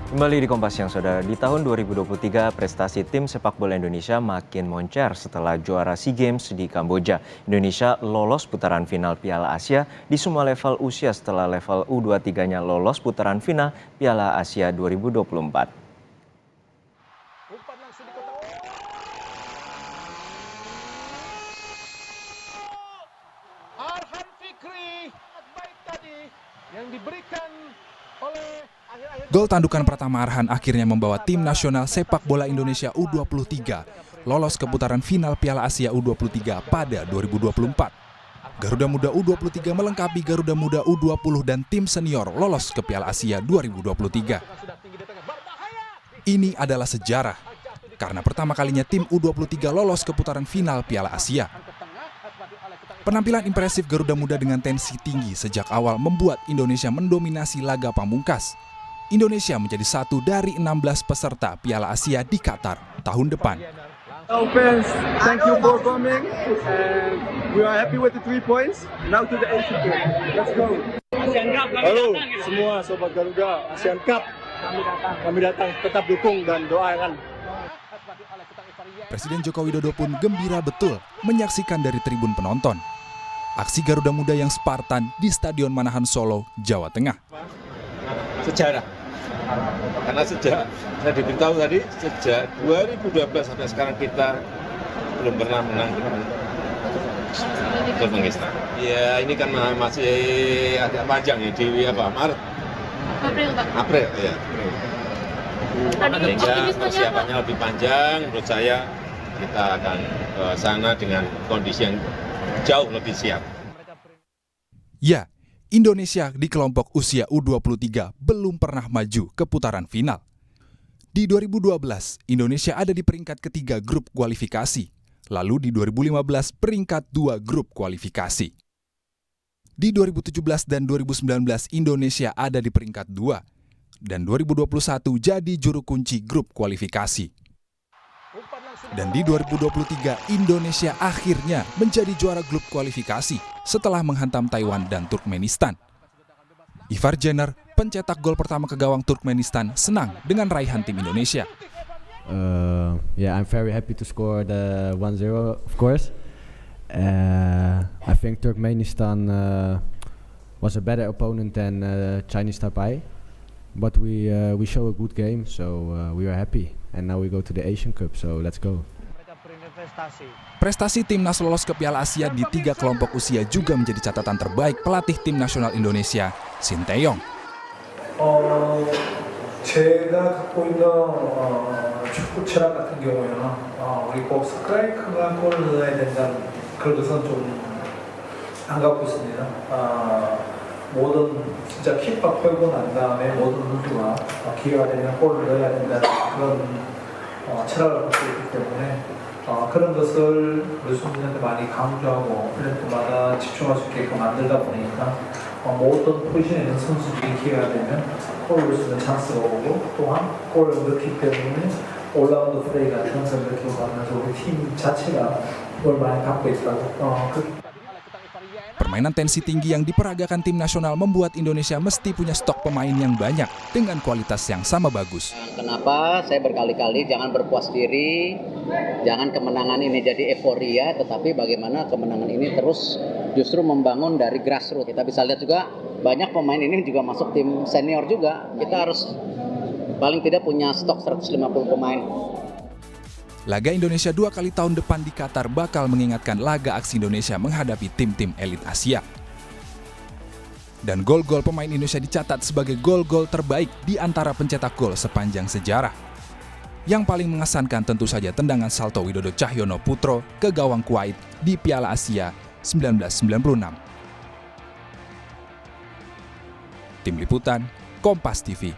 Kembali di Kompas Siang, Saudara. Di tahun 2023, prestasi tim sepak bola Indonesia makin moncer setelah juara SEA Games di Kamboja. Indonesia lolos putaran final Piala Asia di semua level usia setelah level U23-nya lolos putaran final Piala Asia 2024. Arhan Fikri, baik tadi yang diberikan oleh Gol tandukan pertama Arhan akhirnya membawa tim nasional sepak bola Indonesia U23 lolos ke putaran final Piala Asia U23 pada 2024. Garuda Muda U23 melengkapi Garuda Muda U20 dan tim senior lolos ke Piala Asia 2023. Ini adalah sejarah, karena pertama kalinya tim U23 lolos ke putaran final Piala Asia. Penampilan impresif Garuda Muda dengan tensi tinggi sejak awal membuat Indonesia mendominasi laga pamungkas. Indonesia menjadi satu dari 16 peserta Piala Asia di Qatar tahun depan. Hello fans, thank you for coming and we are happy with the 3 points. Now to the Asian Cup. Let's go. Halo semua sobat Garuda, Asian Cup. Kami datang, tetap dukung dan doakan. Presiden Joko Widodo pun gembira betul menyaksikan dari tribun penonton aksi Garuda Muda yang Spartan di Stadion Manahan Solo, Jawa Tengah. Sejarah, karena sejak saya diberitahu tadi, sejak 2012 sampai sekarang kita belum pernah menang Turkmenistan. Ya ini kan masih agak panjang ya, di Maret? April, ya. Sehingga persiapannya lebih panjang, menurut saya kita akan ke sana dengan kondisi yang jauh lebih siap. Ya, Indonesia di kelompok usia U23 belum pernah maju ke putaran final. Di 2012, Indonesia ada di peringkat ketiga grup kualifikasi. Lalu di 2015 peringkat 2 grup kualifikasi. Di 2017 dan 2019 Indonesia ada di peringkat 2. Dan 2021 jadi juru kunci grup kualifikasi. Dan di 2023 Indonesia akhirnya menjadi juara grup kualifikasi setelah menghantam Taiwan dan Turkmenistan. Ivar Jenner, pencetak gol pertama ke gawang Turkmenistan, senang dengan raihan tim Indonesia. Yeah, I'm very happy to score the 1-0, of course. I think Turkmenistan was a better opponent than Chinese Taipei, but we show a good game, so we are happy. And now we go to the Asian Cup, so let's go. Prestasi timnas lolos ke Piala Asia di 3 kelompok usia juga menjadi catatan terbaik pelatih tim nasional Indonesia, Sinteyong. 제가 갖고 있는 축구 철학 같은 경우에는 우리 꼭 스트라이커가 골을 넣어야 된다는 그런 것은 좀 안 갖고 있습니다. 모든 진짜 킥박 펴고 난 다음에 모든 선수가 기회가 되면 골을 넣어야 된다는 그런 철학을 갖고 있기 때문에 그런 것을 우리 선수들한테 많이 강조하고 훈련 때마다 집중할 수 있게끔 만들다 보니까 모든 포지션에 있는 선수들이 기회가 되면 골을 넣을 수 있는 찬스가 오고 또한 골을 넣기 때문에 올라운드 플레이 같은 것을 넣기도 하면서 우리 팀 자체가 그걸 많이 갖고 있다고 Permainan tensi tinggi yang diperagakan tim nasional membuat Indonesia mesti punya stok pemain yang banyak dengan kualitas yang sama bagus. Kenapa saya berkali-kali jangan berpuas diri, jangan kemenangan ini jadi euforia, tetapi bagaimana kemenangan ini terus justru membangun dari grassroots. Kita bisa lihat juga banyak pemain ini juga masuk tim senior juga. Kita harus paling tidak punya stok 150 pemain. Laga Indonesia 2 kali tahun depan di Qatar bakal mengingatkan laga aksi Indonesia menghadapi tim-tim elit Asia. Dan gol-gol pemain Indonesia dicatat sebagai gol-gol terbaik di antara pencetak gol sepanjang sejarah. Yang paling mengesankan tentu saja tendangan salto Widodo Cahyono Putro ke gawang Kuwait di Piala Asia 1996. Tim Liputan, Kompas TV.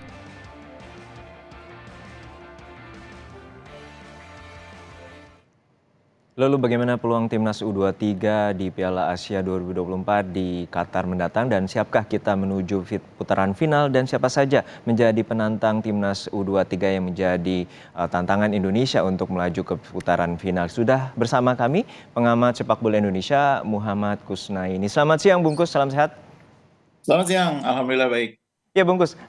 Lalu bagaimana peluang timnas U23 di Piala Asia 2024 di Qatar mendatang dan siapkah kita menuju putaran final dan siapa saja menjadi penantang timnas U23 yang menjadi tantangan Indonesia untuk melaju ke putaran final? Sudah bersama kami pengamat sepak bola Indonesia Muhammad Kusnaini. Selamat siang Bungkus, salam sehat. Selamat siang, alhamdulillah baik. Ya Bungkus,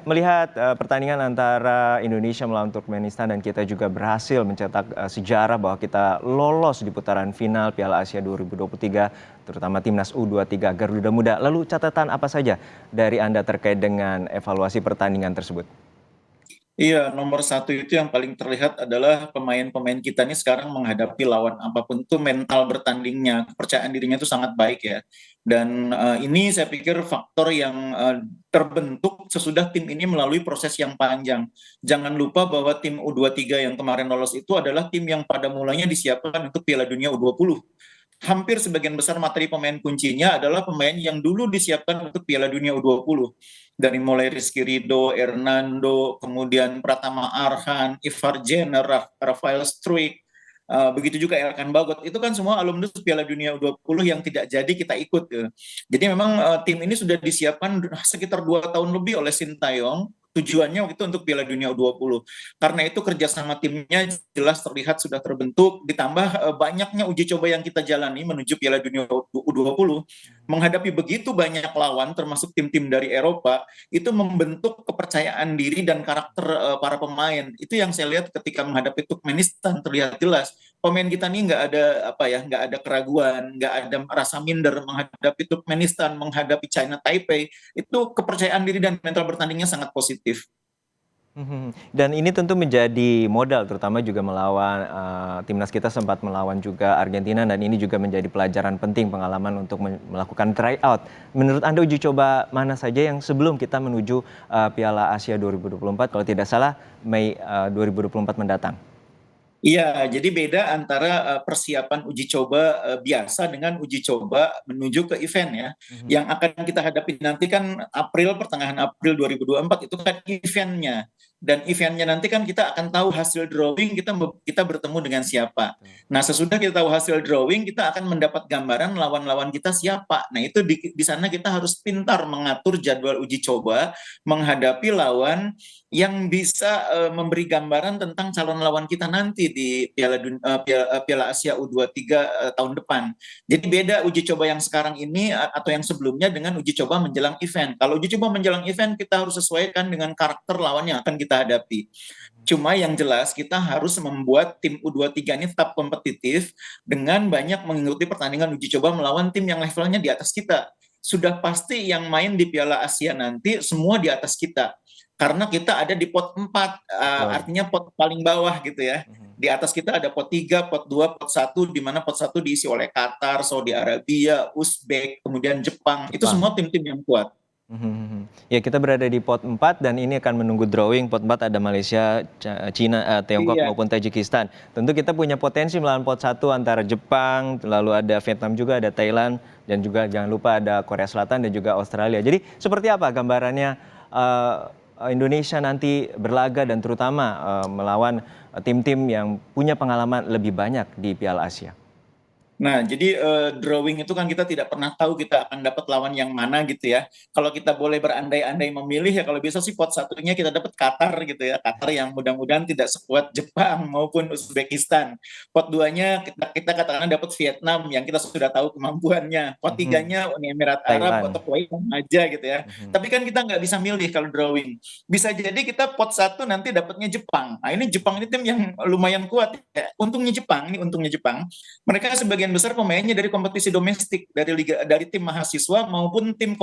melihat pertandingan antara Indonesia melawan Turkmenistan dan kita juga berhasil mencetak sejarah bahwa kita lolos di putaran final Piala Asia 2023, terutama timnas U23 Garuda Muda. Lalu catatan apa saja dari Anda terkait dengan evaluasi pertandingan tersebut? Iya, nomor satu itu yang paling terlihat adalah pemain-pemain kita ini sekarang menghadapi lawan apapun itu mental bertandingnya, kepercayaan dirinya itu sangat baik ya. Dan ini saya pikir faktor yang terbentuk sesudah tim ini melalui proses yang panjang. Jangan lupa bahwa tim U23 yang kemarin lolos itu adalah tim yang pada mulanya disiapkan untuk Piala Dunia U20. Hampir sebagian besar materi pemain kuncinya adalah pemain yang dulu disiapkan untuk Piala Dunia U20. Dari mulai Rizky Ridho, Hernando, kemudian Pratama Arhan, Ivar Jenner, Rafael Struik, begitu juga Elkan Bagot. Itu kan semua alumnus Piala Dunia U20 yang tidak jadi kita ikut. Jadi memang tim ini sudah disiapkan sekitar 2 tahun lebih oleh Sintayong. Tujuannya waktu itu untuk Piala Dunia U20. Karena itu kerjasama timnya jelas terlihat sudah terbentuk, ditambah banyaknya uji coba yang kita jalani menuju Piala Dunia U20, menghadapi begitu banyak lawan, termasuk tim-tim dari Eropa, itu membentuk kepercayaan diri dan karakter para pemain. Itu yang saya lihat ketika menghadapi Turkmenistan terlihat jelas. Pemain kita ini nggak ada keraguan, nggak ada rasa minder menghadapi Turkmenistan, menghadapi China Taipei. Itu kepercayaan diri dan mental bertandingnya sangat positif. Dan ini tentu menjadi modal, terutama juga melawan timnas kita sempat melawan juga Argentina, dan ini juga menjadi pelajaran penting, pengalaman untuk melakukan tryout. Menurut Anda uji coba mana saja yang sebelum kita menuju Piala Asia 2024, kalau tidak salah Mei 2024 mendatang? Iya, jadi beda antara persiapan uji coba biasa dengan uji coba menuju ke event ya. Yang akan kita hadapi nanti kan pertengahan April 2024 itu kan eventnya. Dan eventnya nanti kan kita akan tahu hasil drawing kita bertemu dengan siapa. Nah, sesudah kita tahu hasil drawing, kita akan mendapat gambaran lawan-lawan kita siapa. Nah, itu di sana kita harus pintar mengatur jadwal uji coba menghadapi lawan yang bisa memberi gambaran tentang calon lawan kita nanti di Piala Asia U23 tahun depan. Jadi beda uji coba yang sekarang ini atau yang sebelumnya dengan uji coba menjelang event. Kalau uji coba menjelang event kita harus sesuaikan dengan karakter lawan yang akan kita hadapi. Cuma yang jelas kita harus membuat tim U23 ini tetap kompetitif dengan banyak mengikuti pertandingan uji coba melawan tim yang levelnya di atas kita. Sudah pasti yang main di Piala Asia nanti semua di atas kita. Karena kita ada di pot 4, artinya pot paling bawah gitu ya. Di atas kita ada pot 3, pot 2, pot 1, di mana pot 1 diisi oleh Qatar, Saudi Arabia, Uzbek, kemudian Jepang. Itu semua tim-tim yang kuat. Ya, kita berada di pot 4 dan ini akan menunggu drawing. Pot 4 ada Malaysia, China, Tiongkok maupun Tajikistan. Tentu kita punya potensi melawan pot 1 antara Jepang, lalu ada Vietnam juga, ada Thailand, dan juga jangan lupa ada Korea Selatan dan juga Australia. Jadi seperti apa gambarannya Indonesia nanti berlaga dan terutama melawan tim-tim yang punya pengalaman lebih banyak di Piala Asia? Nah, jadi drawing itu kan kita tidak pernah tahu kita akan dapat lawan yang mana gitu ya. Kalau kita boleh berandai-andai memilih ya kalau bisa sih pot 1-nya kita dapat Qatar gitu ya. Qatar yang mudah-mudahan tidak sekuat Jepang maupun Uzbekistan. Pot 2-nya kita katakan dapat Vietnam yang kita sudah tahu kemampuannya. Pot 3-nya Uni Emirat Arab atau Kuwait aja gitu ya. Tapi kan kita nggak bisa milih kalau drawing. Bisa jadi kita pot 1 nanti dapatnya Jepang. Nah, ini Jepang ini tim yang lumayan kuat ya. Untungnya Jepang. Mereka sebagian besar pemainnya dari kompetisi domestik, dari tim mahasiswa maupun tim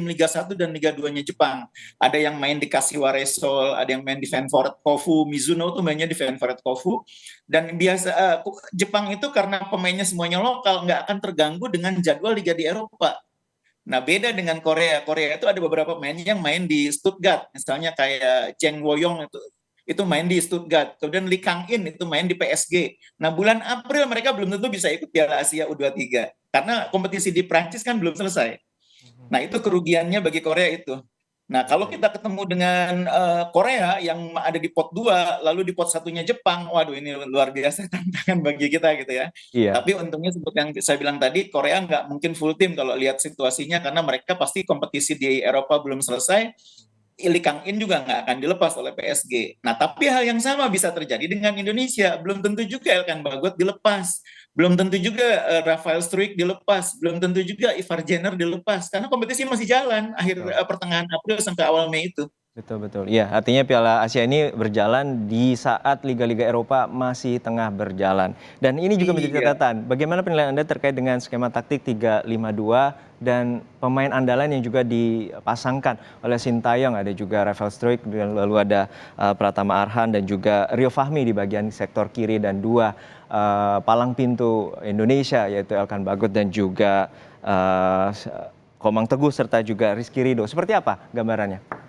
Liga 1 dan Liga 2-nya Jepang. Ada yang main di Kashiwa Reysol, ada yang main di Ventforet Kofu, Mizuno tuh mainnya di Ventforet Kofu. Dan biasa Jepang itu karena pemainnya semuanya lokal nggak akan terganggu dengan jadwal liga di Eropa. Nah, beda dengan Korea. Korea itu ada beberapa pemain yang main di Stuttgart, misalnya kayak Cheng Woyong itu main di Stuttgart. Kemudian Lee Kang-in itu main di PSG. Nah, bulan April mereka belum tentu bisa ikut Piala Asia U23 karena kompetisi di Prancis kan belum selesai. Nah, itu kerugiannya bagi Korea itu. Nah, kalau kita ketemu dengan Korea yang ada di pot 2, lalu di pot 1-nya Jepang, waduh ini luar biasa tantangan bagi kita gitu ya. Iya. Tapi untungnya seperti yang saya bilang tadi, Korea nggak mungkin full tim kalau lihat situasinya karena mereka pasti kompetisi di Eropa belum selesai. Lee Kang-in juga nggak akan dilepas oleh PSG. Nah, tapi hal yang sama bisa terjadi dengan Indonesia. Belum tentu juga Elkan Bagot dilepas. Belum tentu juga Rafael Struijk dilepas. Belum tentu juga Ivar Jenner dilepas. Karena kompetisi masih jalan akhir pertengahan April sampai awal Mei itu. Betul, betul. Iya, artinya Piala Asia ini berjalan di saat liga-liga Eropa masih tengah berjalan. Dan ini juga menjadi catatan. Bagaimana penilaian Anda terkait dengan skema taktik 3-5-2 dan pemain andalan yang juga dipasangkan oleh Sintayong, ada juga Rafael Struijk, lalu ada Pratama Arhan dan juga Rio Fahmi di bagian sektor kiri, dan dua palang pintu Indonesia yaitu Elkan Bagot dan juga Komang Teguh serta juga Rizky Ridho. Seperti apa gambarannya?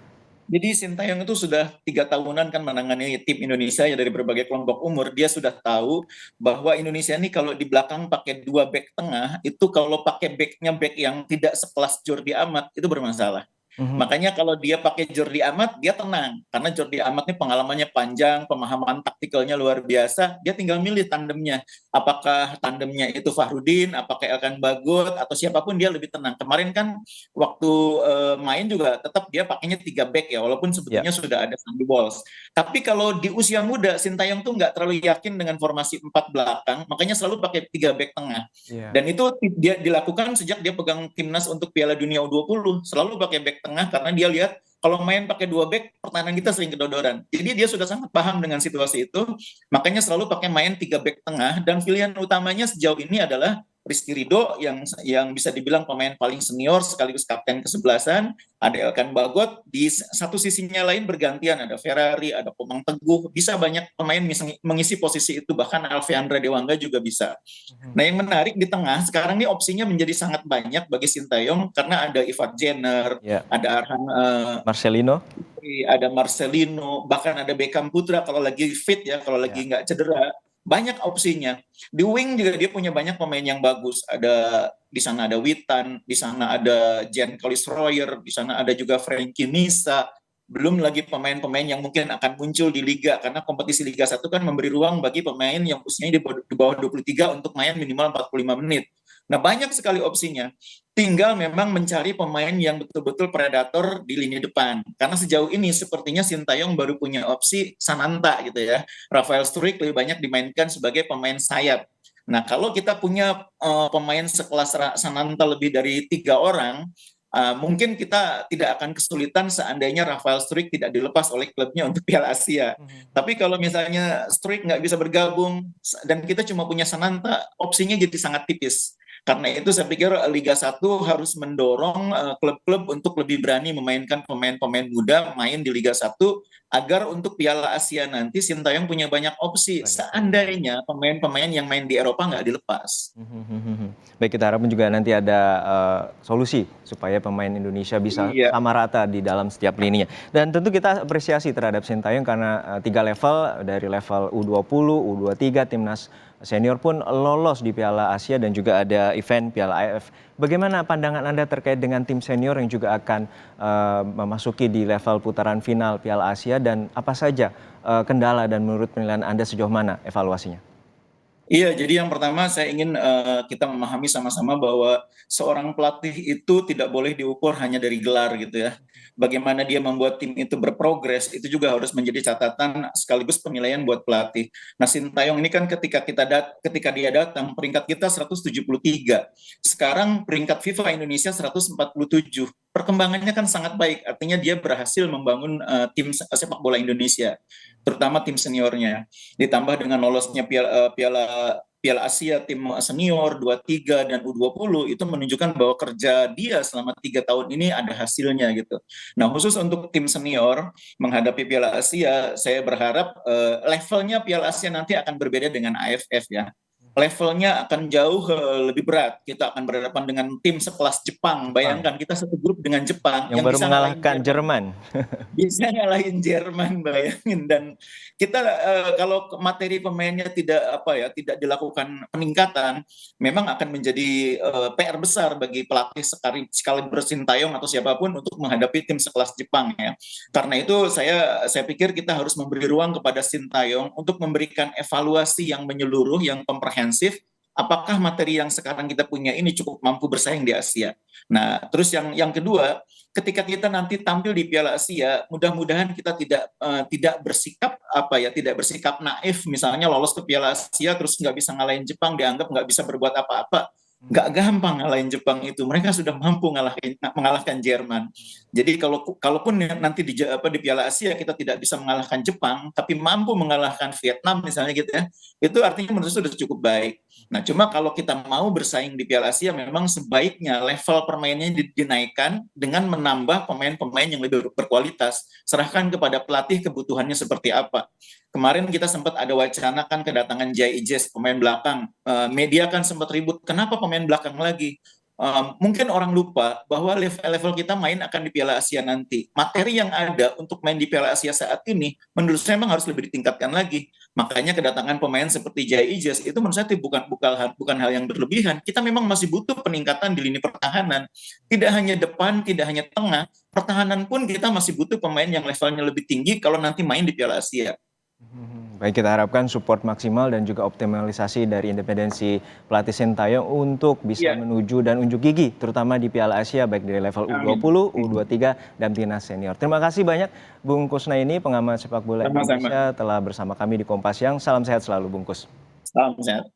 Jadi Sintayong itu sudah 3 tahunan kan menangani tim Indonesia ya dari berbagai kelompok umur. Dia sudah tahu bahwa Indonesia ini kalau di belakang pakai 2 back tengah, itu kalau pakai backnya back yang tidak sekelas Jordi Amat, itu bermasalah. Makanya kalau dia pakai Jordi Amat, dia tenang. Karena Jordi Amat ini pengalamannya panjang, pemahaman taktikalnya luar biasa. Dia tinggal milih tandemnya. Apakah tandemnya itu Fahrudin, apakah Elkan Bagot, atau siapapun dia lebih tenang. Kemarin kan waktu main juga tetap dia pakainya 3 back ya, walaupun sebetulnya sudah ada Sandy Walsh. Tapi kalau di usia muda, Sintayong tuh nggak terlalu yakin dengan formasi 4 belakang, makanya selalu pakai 3 back tengah. Dan itu dia dilakukan sejak dia pegang timnas untuk Piala Dunia U20, selalu pakai back tengah karena dia lihat kalau main pakai 2 back pertahanan kita sering kedodoran. Jadi dia sudah sangat paham dengan situasi itu, makanya selalu pakai main 3 back tengah, dan pilihan utamanya sejauh ini adalah Rizky Ridho yang bisa dibilang pemain paling senior sekaligus kapten kesebelasan, ada Elkan Bagot, di satu sisinya lain bergantian, ada Ferrari, ada Komang Teguh, bisa banyak pemain mengisi posisi itu, bahkan Alfeandra Dewangga juga bisa. Nah, yang menarik di tengah sekarang ini opsinya menjadi sangat banyak bagi Sintayong karena ada Ivar Jenner, ada Arhan Marcelino, ada Marcelino, bahkan ada Beckham Putra kalau lagi fit ya, kalau lagi nggak cedera. Banyak opsinya. Di wing juga dia punya banyak pemain yang bagus. Di sana ada Witan, di sana ada Jan Kolis Royer, di sana ada juga Frankie Misa. Belum lagi pemain-pemain yang mungkin akan muncul di liga, karena kompetisi Liga 1 kan memberi ruang bagi pemain yang usianya di bawah 23 untuk main minimal 45 menit. Nah, banyak sekali opsinya. Tinggal memang mencari pemain yang betul-betul predator di lini depan. Karena sejauh ini sepertinya Sintayong baru punya opsi Sananta gitu ya. Rafael Struijk lebih banyak dimainkan sebagai pemain sayap. Nah, kalau kita punya pemain sekelas Sananta lebih dari 3 orang, mungkin kita tidak akan kesulitan seandainya Rafael Struijk tidak dilepas oleh klubnya untuk Piala Asia. Tapi kalau misalnya Struijk nggak bisa bergabung dan kita cuma punya Sananta, opsinya jadi sangat tipis. Karena itu saya pikir Liga 1 harus mendorong klub-klub untuk lebih berani memainkan pemain-pemain muda main di Liga 1 agar untuk Piala Asia nanti Sintayong punya banyak opsi seandainya pemain-pemain yang main di Eropa nggak dilepas. Baik, kita harapkan juga nanti ada solusi supaya pemain Indonesia bisa sama rata di dalam setiap lininya. Dan tentu kita apresiasi terhadap Sintayong karena 3 level, dari level U20, U23, Timnas Senior pun lolos di Piala Asia dan juga ada event Piala AFF. Bagaimana pandangan Anda terkait dengan tim senior yang juga akan memasuki di level putaran final Piala Asia, dan apa saja kendala dan menurut penilaian Anda sejauh mana evaluasinya? Iya, jadi yang pertama saya ingin kita memahami sama-sama bahwa seorang pelatih itu tidak boleh diukur hanya dari gelar gitu ya. Bagaimana dia membuat tim itu berprogres, itu juga harus menjadi catatan sekaligus penilaian buat pelatih. Nah, Sintayong ini kan ketika dia datang, peringkat kita 173. Sekarang peringkat FIFA Indonesia 147. Perkembangannya kan sangat baik, artinya dia berhasil membangun tim sepak bola Indonesia, terutama tim seniornya. Ditambah dengan lolosnya Piala Asia tim senior 23 dan U20, itu menunjukkan bahwa kerja dia selama 3 tahun ini ada hasilnya gitu. Nah, khusus untuk tim senior menghadapi Piala Asia, saya berharap levelnya Piala Asia nanti akan berbeda dengan AFF ya. Levelnya akan jauh lebih berat. Kita akan berhadapan dengan tim sekelas Jepang. Bayangkan kita satu grup dengan Jepang yang baru bisa mengalahkan Jerman. Bisa ngalahin Jerman, bayangin. Dan kita kalau materi pemainnya tidak dilakukan peningkatan, memang akan menjadi PR besar bagi pelatih sekaliber Sintayong atau siapapun untuk menghadapi tim sekelas Jepang ya. Karena itu saya pikir kita harus memberi ruang kepada Sintayong untuk memberikan evaluasi yang menyeluruh, yang komprehensif, apakah materi yang sekarang kita punya ini cukup mampu bersaing di Asia. Nah, terus yang kedua, ketika kita nanti tampil di Piala Asia, mudah-mudahan kita tidak bersikap tidak bersikap naif, misalnya lolos ke Piala Asia terus nggak bisa ngalahin Jepang, dianggap nggak bisa berbuat apa-apa. Nggak gampang ngalahin Jepang itu, mereka sudah mampu mengalahkan Jerman. Jadi kalaupun nanti di Piala Asia kita tidak bisa mengalahkan Jepang, tapi mampu mengalahkan Vietnam misalnya gitu ya, itu artinya menurut saya sudah cukup baik. Nah, cuma kalau kita mau bersaing di Piala Asia, memang sebaiknya level permainannya dinaikkan dengan menambah pemain-pemain yang lebih berkualitas. Serahkan kepada pelatih kebutuhannya seperti apa. Kemarin kita sempat ada wacana kan kedatangan Jai Ijes, pemain belakang. Media kan sempat ribut, kenapa pemain belakang lagi? Mungkin orang lupa bahwa level kita main akan di Piala Asia nanti. Materi yang ada untuk main di Piala Asia saat ini, menurut saya memang harus lebih ditingkatkan lagi. Makanya kedatangan pemain seperti Jai Ijes itu menurut saya bukan hal yang berlebihan. Kita memang masih butuh peningkatan di lini pertahanan. Tidak hanya depan, tidak hanya tengah, pertahanan pun kita masih butuh pemain yang levelnya lebih tinggi kalau nanti main di Piala Asia. Baik, kita harapkan support maksimal dan juga optimalisasi dari independensi pelatih Sintayong untuk bisa menuju dan unjuk gigi, terutama di Piala Asia, baik dari level U20, U23, dan timnas senior. Terima kasih banyak Bung Kusnaini, pengamat sepak bola Indonesia, telah bersama kami di Kompas Siang. Salam sehat selalu, Bung Kus. Salam sehat.